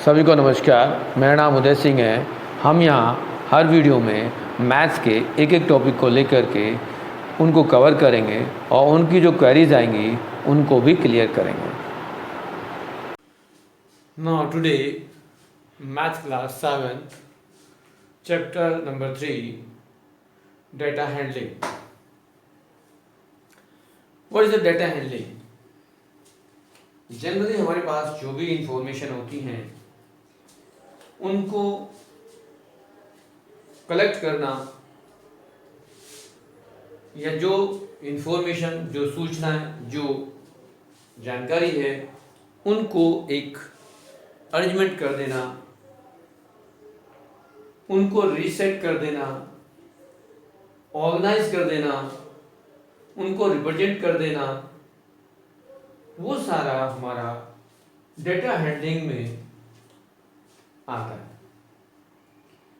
सभी को नमस्कार। मेरा नाम उदय सिंह है। हम यहाँ हर वीडियो में मैथ्स के एक एक टॉपिक को लेकर के उनको कवर करेंगे और उनकी जो क्वेरीज आएंगी उनको भी क्लियर करेंगे। Now today maths class 7 chapter number 3 data handling. What is the data handling? Generally हमारे पास जो भी इंफॉर्मेशन होती हैं उनको कलेक्ट करना या जो इंफॉर्मेशन, जो सूचना, जो जानकारी है उनको एक अरेंजमेंट कर देना, उनको रीसेट कर देना, ऑर्गेनाइज कर देना, उनको रिप्रेजेंट कर देना, वो सारा हमारा डेटा हैंडलिंग में आता है।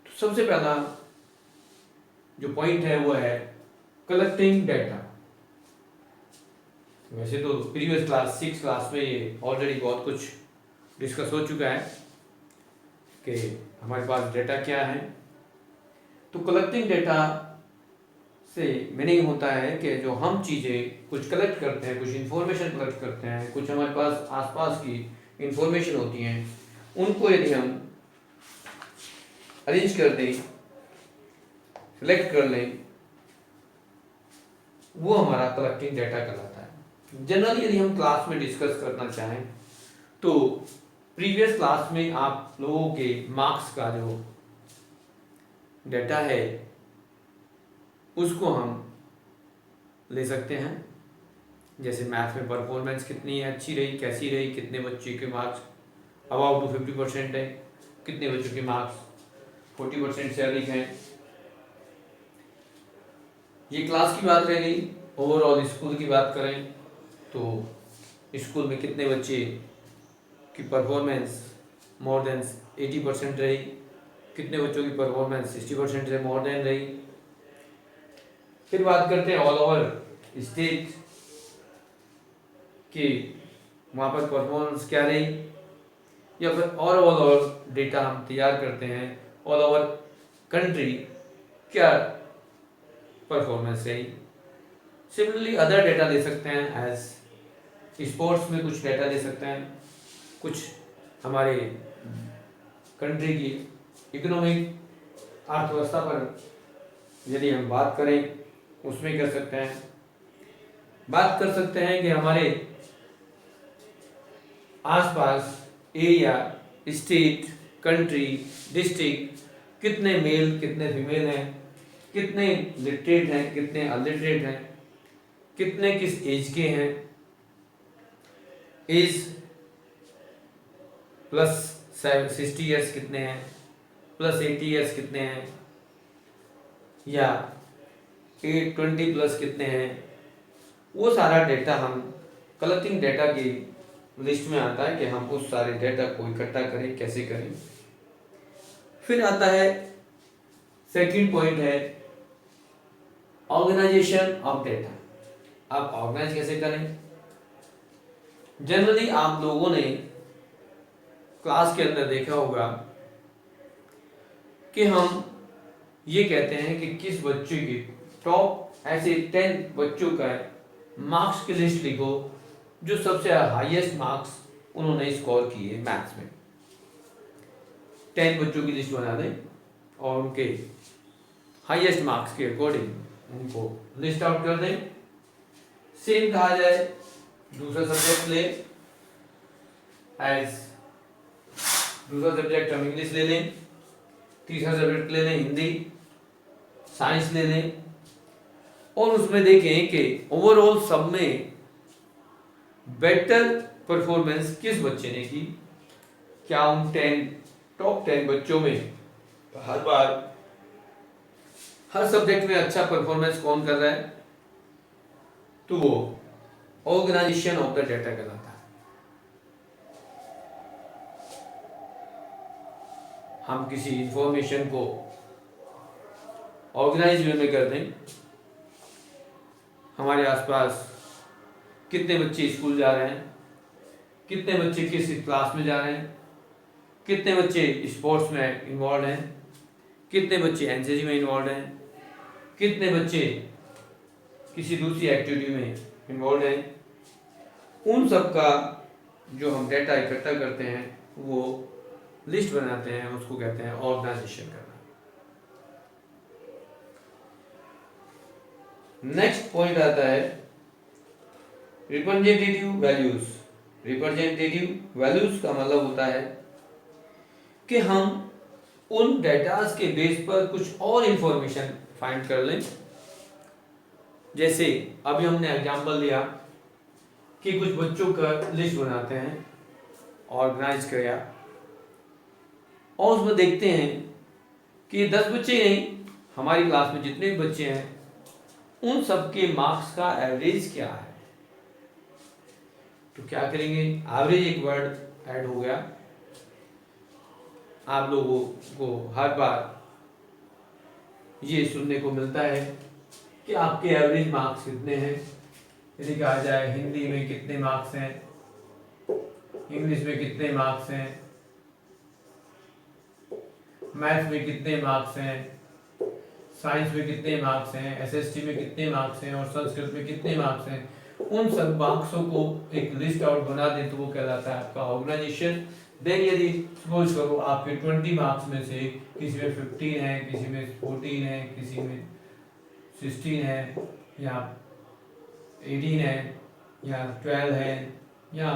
तो सबसे पहला जो पॉइंट है वो है कलेक्टिंग डेटा। वैसे तो प्रीवियस क्लास 6 क्लास में ये ऑलरेडी बहुत कुछ डिस्कस हो चुका है कि हमारे पास डेटा क्या है। तो कलेक्टिंग डेटा से मीनिंग होता है कि जो हम चीज़ें कुछ कलेक्ट करते हैं, कुछ इंफॉर्मेशन कलेक्ट करते हैं, कुछ हमारे पास आसपास की इंफॉर्मेशन होती हैं, उनको यदि हम अरेंज कर दें, सिलेक्ट कर लें, वो हमारा कलेक्टिंग डेटा कहलाता है। जनरली यदि हम क्लास में डिस्कस करना चाहें तो प्रीवियस क्लास में आप लोगों के मार्क्स का जो डेटा है उसको हम ले सकते हैं। जैसे मैथ में परफॉर्मेंस कितनी अच्छी रही, कैसी रही, कितने बच्चे के मार्क्स अबाउट टू 50% है, कितने बच्चों के मार्क्स 40% से अधिक हैं। ये क्लास की बात रह गई। ओवरऑल स्कूल की बात करें तो स्कूल में कितने बच्चे की परफॉर्मेंस मोर देन 80% रही, कितने बच्चों की परफॉर्मेंस 60% से मोर देन रही। फिर बात करते हैं ऑल ओवर स्टेट कि वहाँ पर परफॉर्मेंस क्या रही, या फिर और ऑल ओवर डेटा हम तैयार करते हैं ऑल ओवर कंट्री क्या परफॉर्मेंस रही। सिमिलरली अदर डेटा दे सकते हैं, एज स्पोर्ट्स में कुछ डेटा दे सकते हैं, कुछ हमारे कंट्री की इकोनॉमिक अर्थव्यवस्था पर यदि हम बात करें उसमें कर सकते हैं। बात कर सकते हैं कि हमारे आसपास एरिया, स्टेट, कंट्री, डिस्ट्रिक्ट कितने मेल कितने फीमेल हैं, कितने लिटरेट हैं, कितने अनलिटरेट हैं, कितने किस एज के हैं, एज प्लस 60 ईयर्स कितने हैं, प्लस 80 ईयर्स कितने हैं, या 20 प्लस कितने हैं। वो सारा डेटा हम कलेक्टिंग डेटा की लिस्ट में आता है कि हम उस सारे डेटा को इकट्ठा करें, कैसे करें। फिर आता है सेकंड पॉइंट है ऑर्गेनाइजेशन ऑफ डेटा। आप ऑर्गेनाइज कैसे करें? जनरली आप लोगों ने क्लास के अंदर देखा होगा कि हम ये कहते हैं कि किस बच्चे की टॉप ऐसे 10 बच्चों का मार्क्स की लिस्ट लिखो जो सबसे हाईएस्ट मार्क्स उन्होंने स्कोर किए मैथ्स में। 10 बच्चों की लिस्ट बना दें और उनके हाईएस्ट मार्क्स के अकॉर्डिंग उनको लिस्ट आउट कर दें। सेम कहा जाए दूसरा सब्जेक्ट ले, एज दूसरा सब्जेक्ट हम इंग्लिश ले लें, तीसरा सब्जेक्ट ले लें हिंदी, साइंस ले लें, और उसमें देखें कि ओवरऑल सब में बेटर परफॉर्मेंस किस बच्चे ने की। क्या उन टॉप 10 बच्चों में हर बार हर सब्जेक्ट में अच्छा परफॉर्मेंस कौन कर रहा है? तो वो ऑर्गेनाइजेशन ऑफ द डेटा कहलाता है। हम किसी इंफॉर्मेशन को ऑर्गेनाइज वे में कर दें। हमारे आसपास कितने बच्चे स्कूल जा रहे हैं, कितने बच्चे किस क्लास में जा रहे हैं, कितने बच्चे स्पोर्ट्स में इन्वॉल्व हैं, कितने बच्चे एनसीसी में इन्वॉल्व हैं, कितने बच्चे किसी दूसरी एक्टिविटी में इन्वॉल्व हैं। उन सब का जो हम डेटा इकट्ठा करते हैं वो लिस्ट बनाते हैं, उसको कहते हैं ऑर्गेनाइजेशन करना। नेक्स्ट पॉइंट आता है रिप्रेजेंटेटिव वैल्यूज। रिप्रेजेंटेटिव वैल्यूज का मतलब होता है कि हम उन डेटास के बेस पर कुछ और इंफॉर्मेशन फाइंड कर लें। जैसे अभी हमने एग्जांपल लिया कि कुछ बच्चों का लिस्ट बनाते हैं, ऑर्गेनाइज किया, और उसमें देखते हैं कि 10 बच्चे नहीं, हमारी क्लास में जितने भी बच्चे हैं उन सबके मार्क्स का एवरेज क्या है। तो क्या करेंगे, एवरेज एक वर्ड ऐड हो गया। आप लोगों को हर बार ये सुनने को मिलता है कि आपके एवरेज मार्क्स कितने हैं। यदि कहा जाए हिंदी में कितने मार्क्स हैं, इंग्लिश में कितने मार्क्स हैं, मैथ्स में कितने मार्क्स हैं, साइंस में कितने मार्क्स हैं, एसएसटी में कितने मार्क्स हैं और संस्कृत में कितने मार्क्स हैं, उन सब मार्क्सों को एक लिस्ट आउट बना दें तो वो कहलाता है आपका ऑर्गेनाइजेशन। देन यदि सपोज करो आपके 20 मार्क्स में से किसी में 15 है, किसी में 14 है, किसी में 16 है, या 18 है, या 12 है, या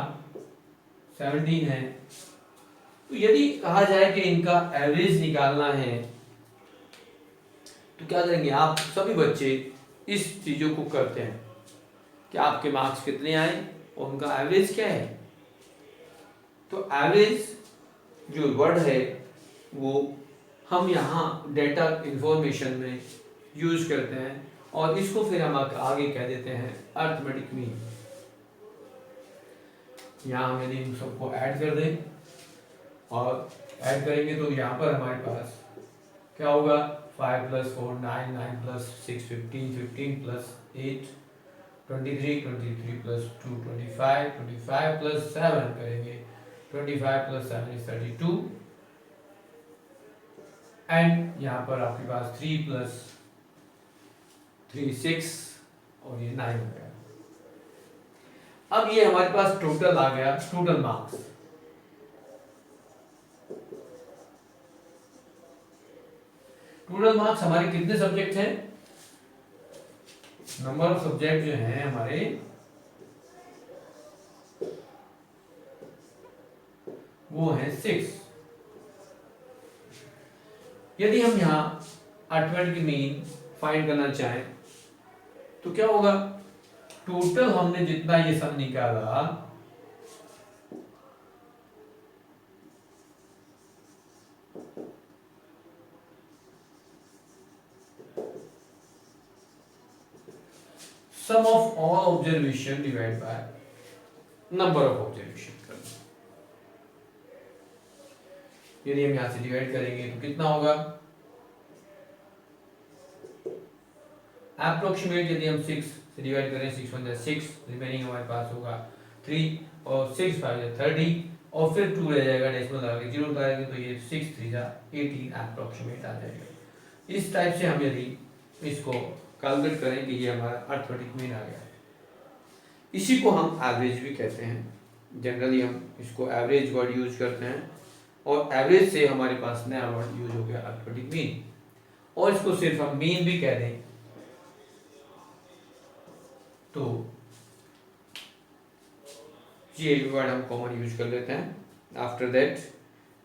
17 है, तो यदि कहा जाए कि इनका एवरेज निकालना है तो क्या करेंगे, आप सभी बच्चे इस चीजों को करते हैं कि आपके मार्क्स कितने आए और उनका एवरेज क्या है। तो एवरेज जो वर्ड है वो हम यहाँ डेटा इंफॉर्मेशन में यूज करते हैं और इसको फिर हम आगे कह देते हैं अरिथमेटिक मीन। यहाँ हम यदि इन सबको ऐड कर दें और ऐड करेंगे तो यहाँ पर हमारे पास क्या होगा, 5 + 4 9, 9 + 6 15, 15 + 8 23, 23 + 2 25, 25 + 7 करेंगे, 25 + 7 is 32, एंड यहाँ पर आपके पास 3 + 3 6 और ये 9 हो गया। अब ये हमारे पास टोटल आ गया, टोटल मार्क्स। टोटल मार्क्स हमारे कितने सब्जेक्ट हैं, नंबर ऑफ सब्जेक्ट जो हैं हमारे वो है 6। यदि हम यहाँ अरिथमेटिक मीन फाइंड करना चाहें तो क्या होगा, टोटल हमने जितना ये सम निकाला sum of all observation divided by number of observation करना। यदि हम यहां से डिवाइड करेंगे तो कितना होगा, अप्रोक्सीमेट यदि हम 6 से डिवाइड करें, 6 × 6, रिमेनिंग हमारे पास होगा 3 और 6 × 5 = 30 और फिर 2 रह जाएगा, डेसिमल लगा के 0 लगाएंगे तो ये 6 × 3 = 18 अप्रोक्सीमेट आ जाएगा। इस टाइप से हम यदि इसको कैलकुलेट करें कि ये हमारा अरिथमेटिक मीन आ गया है। इसी को हम एवरेज भी कहते हैं। जनरली हम इसको एवरेज वर्ड यूज करते हैं और एवरेज से हमारे पास नया वर्ड यूज हो गया अरिथमेटिक मीन, और इसको सिर्फ हम मीन भी कह दें तो ये वर्ड हम कॉमन यूज कर लेते हैं। आफ्टर दैट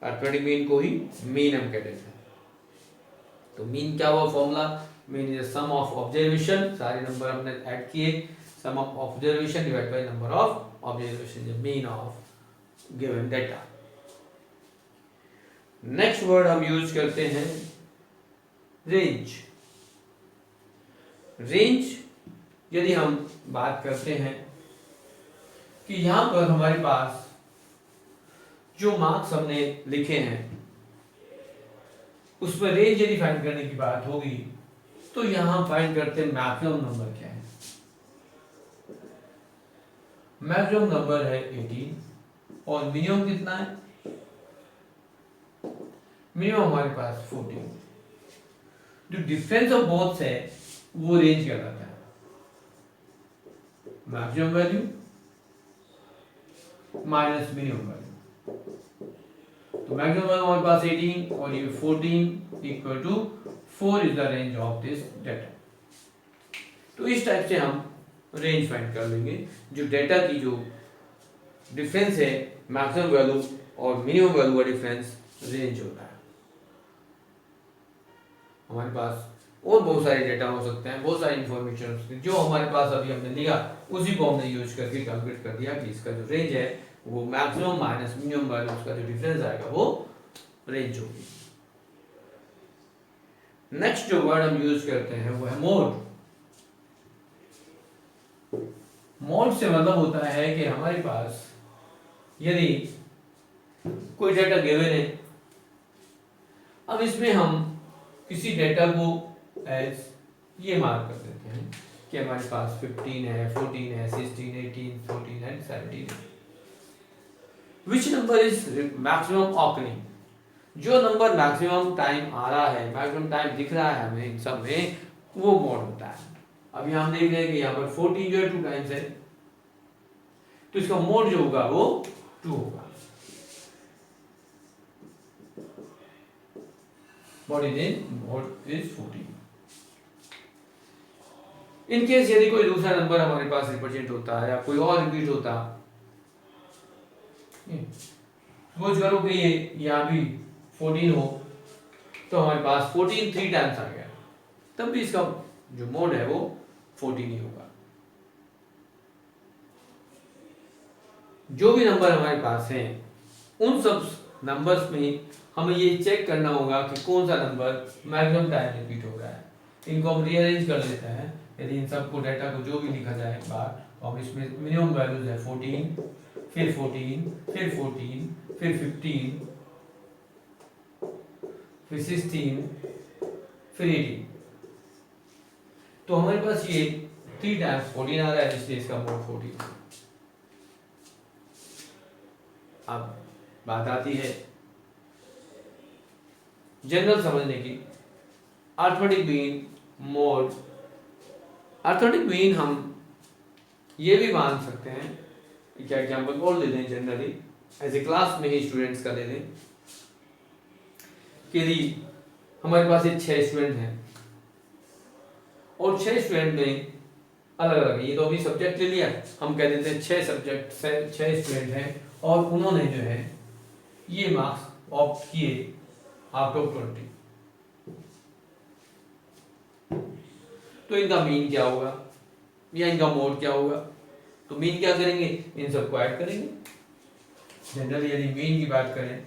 अरिथमेटिक मीन को ही मीन हम कह देते हैं। तो मीन क्या हुआ formula, mean is sum of observation, सारे नंबर हमने ऐड किए, sum of observation divide by number of observation, the mean of given data. Next word हम यूज करते हैं रेंज। रेंज यदि हम बात करते हैं कि यहां पर हमारे पास जो मार्क्स हमने लिखे हैं उसमें रेंज यदि फाइंड करने की बात होगी तो यहां फाइंड करते हैं मैक्सिमम नंबर क्या है। मैक्सिमम नंबर है 18 और मिनिमम कितना है मिनिमम हमारे पास 14। जो डिफरेंस ऑफ बोथ है वो रेंज कहलाता है। Maximum value minus minimum value, तो मैक्सिमम वैल्यू हमारे पास 18 और ये 14 equal to 4 is the range of this data. तो इस टाइप से हम रेंज फाइंड कर लेंगे। जो डेटा की जो डिफरेंस है मैक्सिमम वैल्यू और मिनिमम वैल्यू का डिफरेंस रेंज होता है। हमारे पास और बहुत सारे डेटा हो सकते हैं, बहुत सारी इंफॉर्मेशन हो सकती है, जो हमारे पास अभी हमने लिया उसी को हमने यूज करके कैलकुलेट कर दिया कि इसका जो रेंज है वो मैक्सिमम माइनस मिनिमम वैल्यू, उसका जो डिफरेंस आएगा वो रेंज होगी। नेक्स्ट जो वर्ड हम यूज करते हैं वो है मोड। मोड से मतलब होता है कि हमारे पास यदि कोई डेटा गिवन है, अब इसमें हम किसी डेटा को एज ये मार्क कर देते हैं कि हमारे पास 15 है, 14 है, 16, 18, 14 एंड 17 है। Which number is maximum occurring, जो नंबर मैक्सिमम टाइम आ रहा है, मैक्सिमम टाइम दिख रहा है हमें इन सब में, वो मोड होता है। अभी हम देख रहे हैं कि यहाँ पर 14 जो है 2 टाइम्स है, तो इसका मोड जो होगा वो 2 होगा। What is in mod is 14। In case यदि कोई दूसरा नंबर हमारे पास रिप्रेजेंट होता है या कोई और रिपीट होता, सपोज करो कि ये यहाँ भी 14 हो, तो हमारे पास 14 3 टाइम्स आ गया, तब भी इसका जो मोड है वो 14 ही होगा। जो भी नंबर हमारे पास हैं उन सब नंबर्स में हमें ये चेक करना होगा कि कौन सा नंबर मैक्सिमम टाइम रिपीट हो रहा है। इनको हम रीअरेंज कर लेते हैं। यदि इन सबको डेटा को जो भी लिखा जाए एक बार, तो हम इसमें मिनिमम वैल्यूज है 14, फिर 14, फिर 14, फिर 15, फिर 16, फिर 18। तो हमारे पास ये 3 टाइम्स 14 आ रहा है, इसलिए इसका मोड 14। अब बात आती है जनरल समझने की, arithmetic mean, mode. Arithmetic mean हम ये भी मान सकते हैं, क्या एग्जांपल और ले लें जनरली एज ए क्लास में ही स्टूडेंट्स का ले लें कि यदि हमारे पास ये 6 स्टूडेंट हैं और 6 स्टूडेंट में अलग अलग, ये तो अभी सब्जेक्ट ले लिया, हम कह देते हैं 6 सब्जेक्ट से 6 स्टूडेंट हैं और उन्होंने जो है ये मार्क्स ऑप्ट किए आउट ऑफ 20। तो इनका मीन क्या होगा या इनका मोड क्या होगा? तो मीन क्या करेंगे, इन सबको ऐड करेंगे। जनरली यदि मीन की बात करें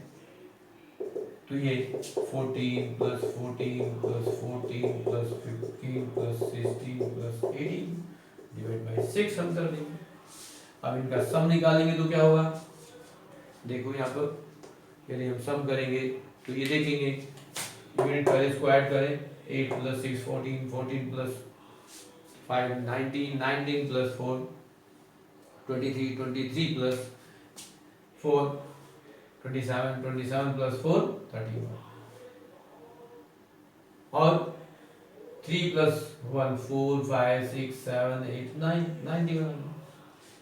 तो ये 14 plus 14 plus 14 plus 15 plus 16 plus 18 divide by 6 हम कर देंगे। अब इनका सम निकालेंगे तो क्या होगा, देखो यहाँ पर यदि हम सम करेंगे तो ये देखेंगे यूनिट पहले इसको ऐड करें, 8 plus 6 14, 14 plus 5 19, 19 plus 4 23, 23 plus 4 27, 27 plus 4 31 और 3 प्लस 1 4 5 6 7 8 9 91।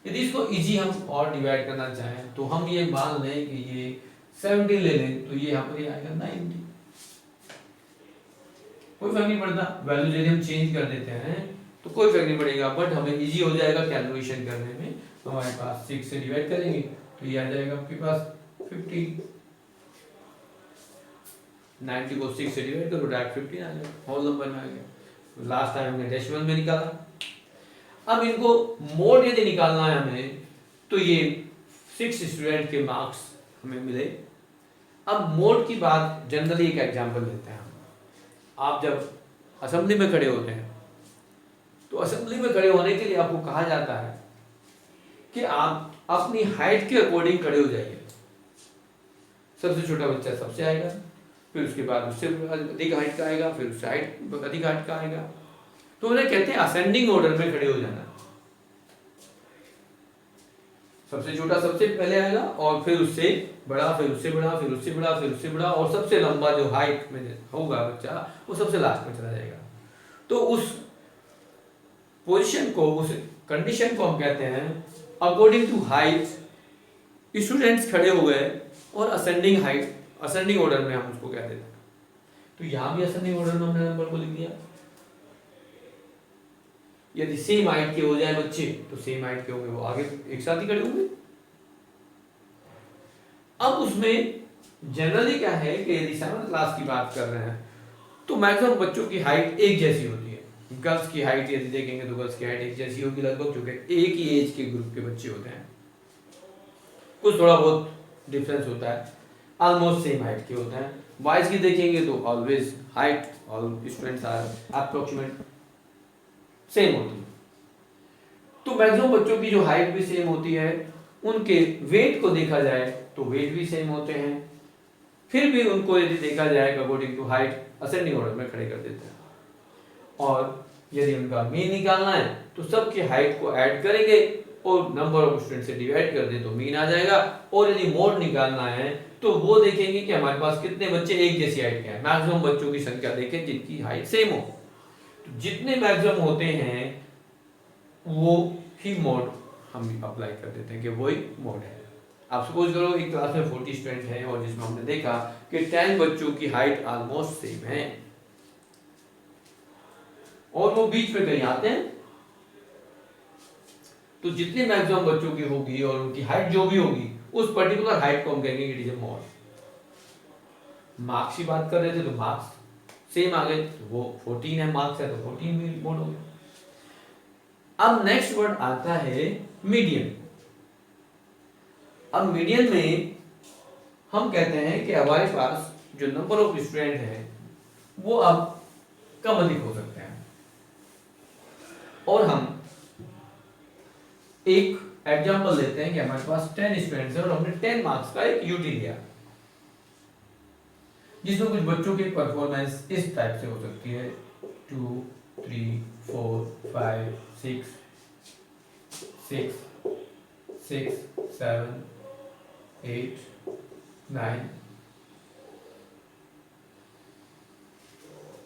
यदि इसको इजी हम और डिवाइड करना चाहें तो हम ये मान लें कि ये 70 ले लें, तो ये यहाँ पर आएगा 90। कोई फर्क नहीं पड़ता, वैल्यू यदि हम चेंज कर देते हैं तो कोई फर्क नहीं पड़ेगा, बट हमें इजी हो जाएगा कैलकुलेशन करने में। हमारे पास 6 से डिवाइड करेंगे तो ये आ जाएगा आपके पास 50। 90 को 6 से डिवाइड करो, डायरेक्ट 15 आ जाएगा, होल नंबर में आ गया। लास्ट टाइम हमने डेसिमल में निकाला। अब इनको मोड यदि निकालना है हमें, तो ये 6 स्टूडेंट के मार्क्स हमें मिले। अब मोड की बात जनरली एक एग्जांपल लेते हैं हम। आप जब असेंबली में खड़े होते हैं तो असेंबली में खड़े होने के लिए आपको कहा जाता है कि आप अपनी हाइट के अकॉर्डिंग खड़े हो जाइए। सबसे छोटा बच्चा सबसे आएगा, फिर उसके बाद उससे अधिक हाइट का आएगा, फिर उससे अधिक हाइट का आएगा। तो उन्हें कहते हैं असेंडिंग ऑर्डर में खड़े हो जाना। सबसे छोटा सबसे पहले आएगा और फिर उससे बड़ा, फिर उससे बड़ा, फिर उससे बड़ा, फिर उससे बड़ा, और सबसे लंबा जो हाइट में होगा बच्चा वो सबसे लास्ट में चला जाएगा। तो उस पोजीशन को, उस कंडीशन को हम कहते हैं अकॉर्डिंग टू हाइट स्टूडेंट्स खड़े हो गए और असेंडिंग हाइट, असेंडिंग ऑर्डर में हम उसको कहते हैं। तो यहां भी असेंडिंग ऑर्डर में हमने नंबर को लिख दिया। यदि सेम हाइट के हो जाए बच्चे तो सेम हाइट के होंगे वो आगे एक साथ ही खड़े होंगे। अब उसमें जनरली क्या है कि यदि 7th क्लास की बात कर रहे हैं तो मैक्सिमम बच्चों की हाइट एक जैसी होती है। गर्ल्स की हाइट यदि देखेंगे तो गर्ल्स की हाइट एक जैसी होगी लगभग, क्योंकि एक ही एज के ग्रुप के बच्चे होते हैं। कुछ थोड़ा बहुत डिफरेंस होता है, ऑलमोस्ट सेम हाइट के होते हैं। बॉयज की देखेंगे तो always height all students are approximate same होती है। तो मैक्सिमम बच्चों की जो हाइट भी सेम होती है, उनके वेट को देखा जाए तो वेट भी सेम होते हैं। फिर भी उनको यदि देखा जाए according to height ascending order में खड़े कर देते हैं। और यदि उनका मीन निकालना है तो सबकी हाइट को ऐड करेंगे और नंबर ऑफ स्टूडेंट से डिवाइड कर दें तो मीन आ जाएगा। और यदि मोड निकालना है तो वो देखेंगे कि हमारे पास कितने बच्चे एक जैसी हाइट के हैं। मैक्सिमम बच्चों की संख्या देखें जिनकी हाइट सेम हो। तो जितने मैक्सिमम होते हैं वो ही मोड हम अप्लाई कर देते हैं कि वही मोड है। आप सपोज करो एक क्लास में 40 स्टूडेंट हैं और जिसमें हमने देखा कि 10 बच्चों की हाइट ऑलमोस्ट सेम है और वो बीच में कहीं आते हैं, तो जितने मैक्सिमम बच्चों की होगी और उनकी हाइट जो भी होगी उस पर्टिकुलर हाइट को हम कहेंगे it is A mod. Marks की बात कर रहे थे तो मार्क्स सेम आ गए, तो वो 14 है, मार्क्स है तो 14 भी मॉड हो गया। अब नेक्स्ट वर्ड आता है मीडियन। अब मीडियन में हम कहते हैं कि हमारे पास जो नंबर ऑफ स्टूडेंट है वो अब कम अधिक हो सकते हैं। और हम एक एग्जांपल लेते हैं कि हमारे पास 10 स्टूडेंट्स हैं और हमने 10 मार्क्स का एक यूटी लिया, जिसमें कुछ बच्चों की परफॉर्मेंस इस टाइप से हो सकती है 2, 3, 4, 5, 6, 7, 8, 9,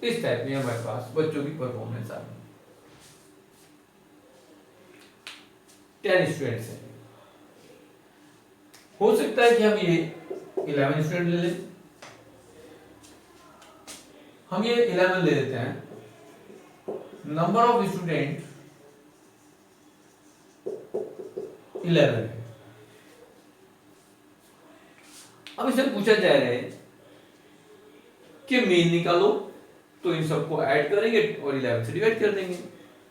इस टाइप में हमारे पास बच्चों की परफॉर्मेंस आ गई। 10 स्टूडेंट्स हैं। हो सकता है कि हम ये 11 स्टूडेंट ले लें। हम ये 11 ले लेते हैं। नंबर ऑफ स्टूडेंट 11 है। अब इसे पूछा जा रहा है कि मीन निकालो, तो इन सबको ऐड करेंगे और 11 से डिवाइड कर देंगे।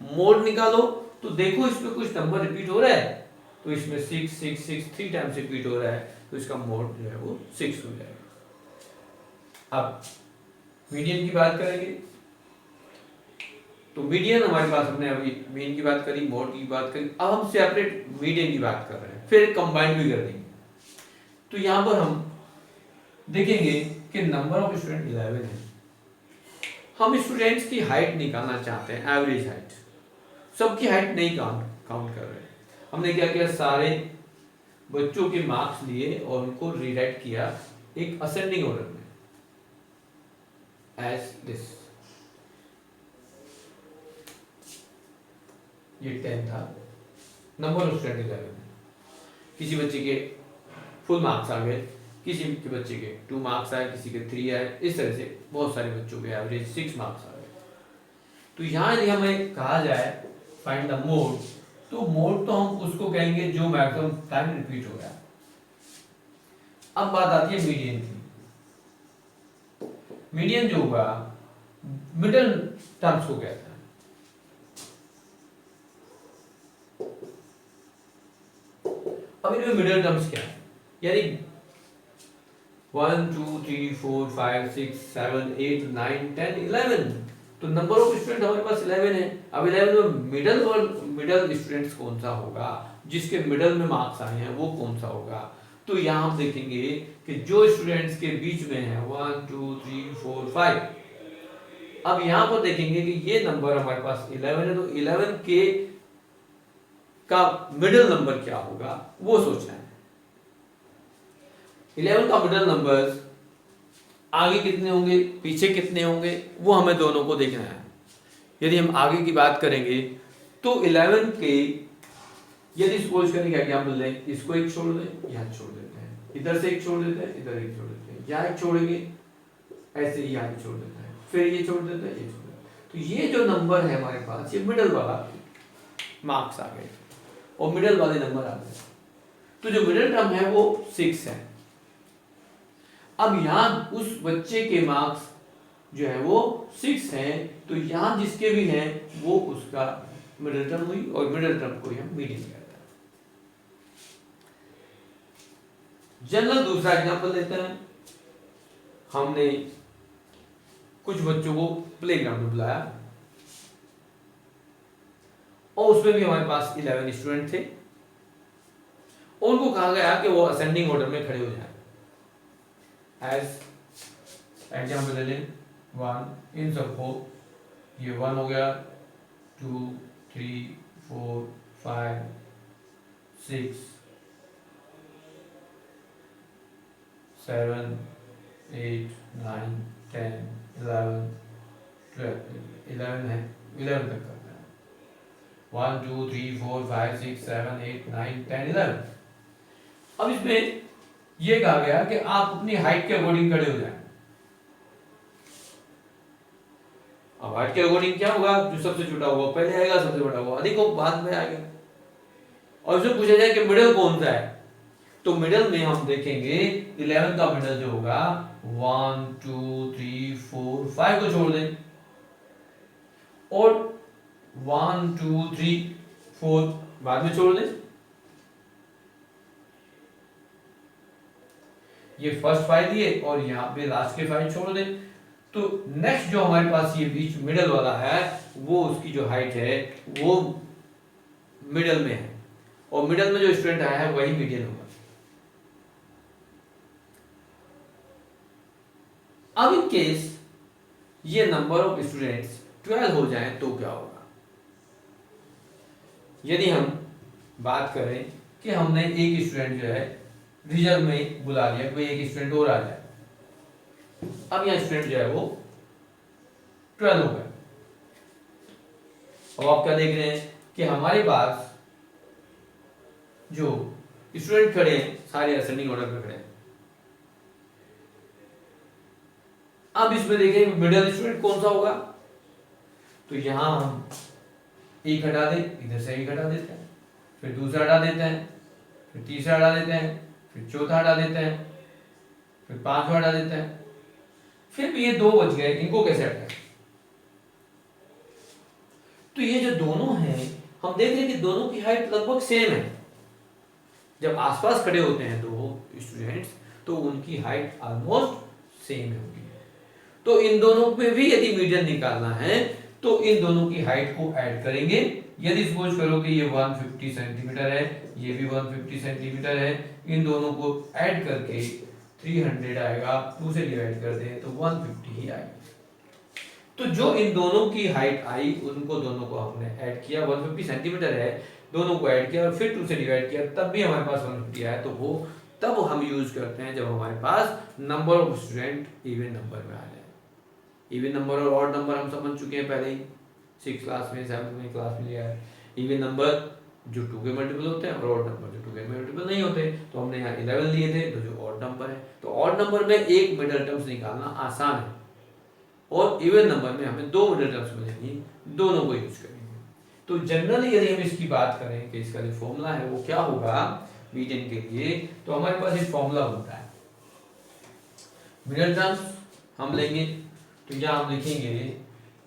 मोड निकालो तो देखो इसमें कुछ नंबर रिपीट हो रहा है, तो इसमें 6, 6, 6 3 टाइम्स रिपीट हो रहा है, तो इसका मोड जो है वो 6 हो जाएगा। अब मीडियन की बात करेंगे तो मीडियन हमारे पास, हमने अभी मीन की बात करी, मोड की बात करी, अब हम सेपरेट मीडियन की बात कर रहे हैं, फिर कंबाइन भी कर देंगे। तो यहां पर हम देखेंगे कि नंबर ऑफ स्टूडेंट 11 है। हम स्टूडेंट्स की हाइट निकालना चाहते हैं, एवरेज हाइट। सबकी हाइट नहीं काउंट कर रहे हैं। हमने क्या किया, सारे बच्चों के मार्क्स लिए और उनको रीराइट किया एक असेंडिंग ऑर्डर में एज दिस। ये 10 था, नंबर ऑफ स्टूडेंट 11। किसी बच्चे के फुल मार्क्स आ गए, किसी के बच्चे के 2 मार्क्स आए, किसी के 3 आए, इस तरह से बहुत सारे बच्चों के एवरेज 6 मार्क्स आ गए। तो यहां यदि हमें कहा जाए फाइंड द मोड, तो मोड तो हम उसको कहेंगे जो मैक्सिमम टाइम रिपीट हो रहा है। अब बात आती है मीडियन की। मीडियन जो होगा मिडिल टर्म्स को कहते हैं। अब इनमें मिडिल टर्म्स क्या है, यानी 1, 2, 3, 4, 5, 6, 7, 8, 9, 10, 11, तो नंबर ऑफ स्टूडेंट हमारे पास 11 है। अब 11 में मिडिल स्टूडेंट्स कौन सा होगा, जिसके मिडिल में मार्क्स आए हैं वो कौन सा होगा। तो यहाँ हम देखेंगे कि जो स्टूडेंट्स के बीच में है 1, 2, 3, 4, 5। अब यहाँ पर देखेंगे कि ये नंबर हमारे पास 11 है, तो 11 के का मिडिल नंबर क्या होगा वो सोचना है। 11 का मिडिल नंबर आगे कितने होंगे पीछे कितने होंगे वो हमें दोनों को देखना है। यदि हम आगे की बात करेंगे तो 11 के यदि सपोज करें कि एग्जाम्पल लें, इसको एक छोड़ दें, यहाँ छोड़ देते हैं, इधर से एक छोड़ देते हैं, इधर एक छोड़ देते हैं, यहाँ एक छोड़ेंगे, ऐसे ही यहाँ छोड़ देते हैं, फिर ये छोड़ देते हैं, ये छोड़ देते हैं। तो ये जो नंबर है हमारे पास, ये मिडल वाला मार्क्स आ गए और मिडल वाले नंबर आ गए। तो जो मिडल टर्म है वो 6 है। अब यहाँ उस बच्चे के मार्क्स जो है वो 6 है, तो यहाँ जिसके भी हैं वो उसका मिडिल टर्म हुई और मिडिल टर्म को हम मीडियन कहते हैं। जनरल दूसरा एग्जांपल लेते हैं। हमने कुछ बच्चों को प्लेग्राउंड में बुलाया और उसमें भी हमारे पास 11 स्टूडेंट थे। उनको कहा गया कि वो असेंडिंग ऑर्डर में खड़े हो जाएं। एज एग्जांपल ले लें 1, इन सबको ये 1 हो गया, 2, 3, 4, 5, 6, 7, 8, 9, 10, 11, 12, 11 है, 11 तक करना है। 1, 2, 3, 4, 5, 6, 7, 8, 9, 10, 11। अब इसमें यह कहा गया कि आप अपनी हाइट के अकॉर्डिंग खड़े हो जाएं। अब हाइट के अकॉर्डिंग क्या होगा, जो सबसे छोटा होगा पहले आएगा, सबसे बड़ा होगा अधिक हो बाद में आएगा। और इसमें पूछा जाए कि मिडिल कौन सा है, तो मिडिल में हम देखेंगे 11 का मिडिल जो होगा 1, 2, 3, 4, 5 को छोड़ दें और 1, 2, 3, 4 बाद में छोड़ दें। ये फर्स्ट 5 दिए और यहाँ पे लास्ट के 5 छोड़ दें। तो नेक्स्ट जो हमारे पास ये बीच मिडिल वाला है वो उसकी जो हाइट है वो मिडिल में है और मिडिल में जो स्टूडेंट आया है वही मीडियन होगा। अब इन केस ये नंबर ऑफ स्टूडेंट्स 12 हो जाएं तो क्या होगा। यदि हम बात करें कि हमने एक स्टूडेंट जो है रिजर्व में बुला लिया, कोई एक स्टूडेंट और आ जाए, अब यह स्टूडेंट जो है वो 12 हो गया। अब आप क्या देख रहे हैं कि हमारे पास जो स्टूडेंट खड़े हैं सारे असेंडिंग ऑर्डर पे खड़े हैं। अब इसमें देखें मिडिल स्टूडेंट कौन सा होगा, तो यहां हम एक हटा दें, इधर से एक हटा देते हैं, फिर दूसरा हटा देते हैं, फिर तीसरा हटा देते हैं, फिर चौथा हटा देते हैं, फिर पांचवा हटा देते हैं, फिर भी ये 2 बच गए, इनको कैसे हटाएं। तो ये जो दोनों हैं हम देख रहे हैं कि दोनों की हाइट लगभग सेम है। जब आसपास खड़े होते हैं दो स्टूडेंट्स तो उनकी हाइट ऑलमोस्ट सेम होगी। तो इन दोनों पे भी यदि मीडियन निकालना है तो इन दोनों की हाइट को ऐड करेंगे। यदि सपोज करो कि ये 150 सेंटीमीटर है, ये भी 150 सेंटीमीटर है, इन दोनों को ऐड करके 300 आएगा, 2 से डिवाइड कर दें तो 150 ही आएगा। तो जो इन दोनों की हाइट आई उनको दोनों को हमने ऐड किया, 150 सेंटीमीटर है, दोनों को ऐड किया और फिर 2 से डिवाइड किया, तब भी हमारे पास 150 आया। तो वो तब हम यूज करते हैं जब हमारे पास number of student even number में आ जाए। इवन नंबर और ऑड नंबर हम समझ चुके हैं पहले ही, 6 क्लास में 7 में क्लास में लिया है। इवन नंबर जो 2 के मल्टीपल होते हैं और ऑड नंबर जो 2 के मल्टीपल नहीं होते। तो हमने यहाँ 11 लिए थे, तो जो ऑड नंबर है, तो ऑड नंबर में एक मिडिल टर्म्स निकालना आसान है और इवन नंबर में हमें 2 मिडिल टर्म्स मिलेंगी, दोनों को यूज करेंगे। तो जनरली यदि हम इसकी बात करें कि इसका जो फॉर्मूला है वो क्या होगा मीडियन के लिए, तो हमारे पास एक फॉर्मूला होता है। मिडिल टर्म्स हम लेंगे तो यहाँ हम लिखेंगे,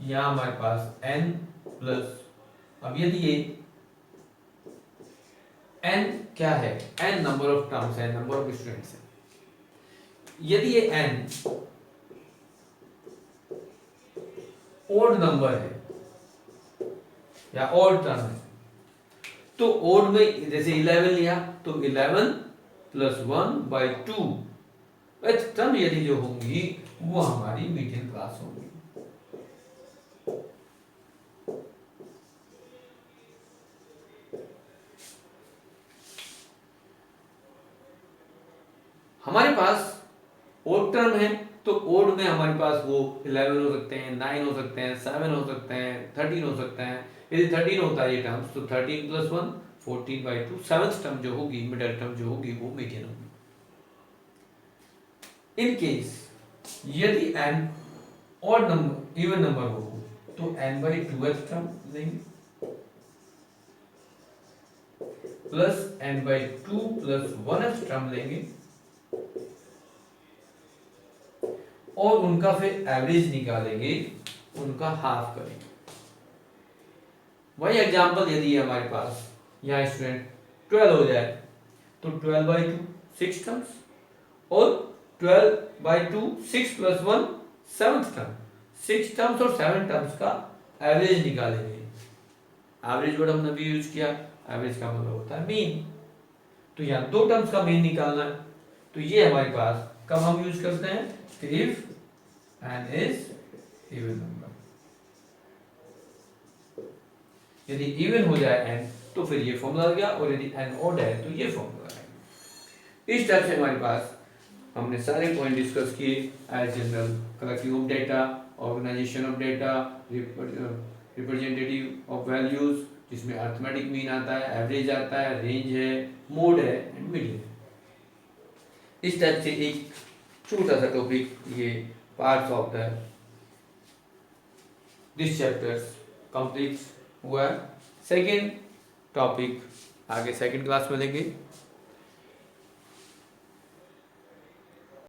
यहाँ हमारे पास n प्लस, अब यदि ये n क्या है, n नंबर ऑफ टर्म्स है, नंबर ऑफ स्टूडेंट्स है। यदि ये n ओड नंबर है या ओड टर्म है, तो ओड में जैसे 11 लिया तो 11 प्लस 1/2 टर्म यदि जो होंगी वो हमारी मीडियन क्लास होगी। हमारे पास ओड टर्म है, तो ओड में हमारे पास वो 11 हो सकते हैं, 9 हो सकते हैं, 7 हो सकते हैं, 13 हो सकते हैं। यदि 13 होता है ये टर्म्स, तो 13 + 1 14/2, सेवंथ टर्म जो होगी, मिडिल टर्म जो होगी, वो मीडियन होगी। इन केस यदि n odd number even number हो, तो n/2th टर्म लेंगे प्लस n/2 + 1th टर्म लेंगे और उनका फिर एवरेज निकालेंगे, उनका हाफ करेंगे। वही एग्जांपल यदि हमारे पास यहाँ स्टूडेंट 12 हो जाए, तो 12/2 6 टर्म्स और 12/2 6 + 1 7th टर्म, 6 टर्म्स और 7 टर्म्स का एवरेज निकालेंगे। एवरेज वर्ड हमने भी यूज किया, एवरेज का मतलब होता है मीन। तो यहाँ दो टर्म्स का मीन निकालना है, तो ये हमारे पास कब हम यूज करते हैं, if n is even number। यदि इवन हो जाए n, तो फिर ये फॉर्मूला आ गया, और यदि n ऑड है तो ये फॉर्मूला आएगा। इस टाइप से हमारे पास हमने सारे पॉइंट डिस्कस किए, as general collecting of data, organisation of data, representative of values जिसमें अर्थमेटिक मीन आता है, एवरेज आता है, रेंज है, मोड है एंड मीडियन। इस टाइप से एक छोटा सा टॉपिक ये parts of the this chapters complete हुआ। सेकेंड टॉपिक आगे सेकेंड क्लास में लेंगे।